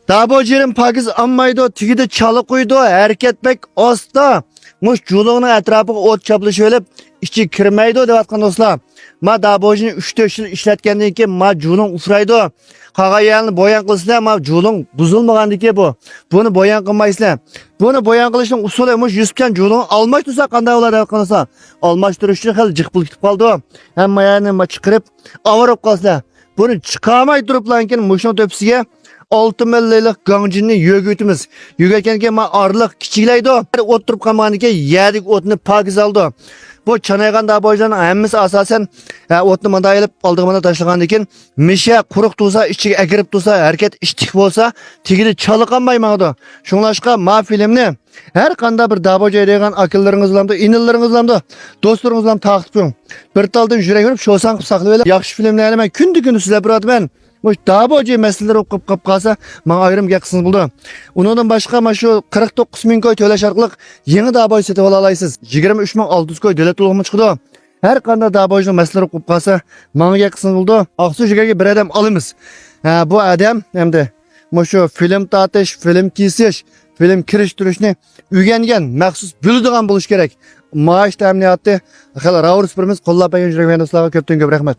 Dabojerim pakiz ammaydı, tigide çalı koydu, hareket bek osta. Muş culuğunun etrafı ot çaplışı ölüp, içi kirmeydi devatkan dostlar. Ma dabojini 3-4 yıl işletkenden ki ma culuğun ufraydı. Kagayalını boyan kılsınlar ma culuğun buzulmagandı ki bu. Bunu boyan kılmaysınlar. Bunu boyan kılışın usulü muş yüzken culuğun almaş dursa kanday olar devatkan dostlar. Almaş duruşu hel cıkpıl gitip kaldı. Hem mayağını ma çıkırıp avarıp kalsınlar. Bunu çıkamay durup lankin muşun töpsüge 6 millilik gancını yögütümüz. Yögütkenke ma arlık kiçikleydi. Oturup kalmanike yedik otunu pakiz aldı. Bu çanaygan dabojların hemmisi asasen otunu mandayılıp aldığımda taşlagan ekan. Mişe quruq tursa, içiga akirib tursa, hareket ishtik bo'lsa, tigidi çalıqanmaymadı. Şunlaşqa ma filmni her qanda bir daboja degan akillaringizlamda, inillaringizlamda, do'stlaringizlam taqib qo'ying. Bir taldan yurak urib, sho'san qilib saqlab olib, yaxshi filmlarni men kun sizlar birodman. Bu daboja masalalar o'qib qolsa, men ayrim gapsiz bo'ldi. Undan boshqa mana shu 49 ming koy to'lash orqali yangi daboja setib ola olasiz. 23600 koy davlat to'limi chiqdi. Her qanday dabojning masalalar o'qib qolsa, menga gapsiz bo'ldi. Aqsujiga bir odam olamiz. Bu odam hamda mana shu film tatish, film kesish, film kirishtirishni o'rgangan, maxsus biladigan bo'lish kerak. Maash ta'minoti, xil raurs birimiz qo'llab bergan do'stlarga ko'pdan ko'p rahmat.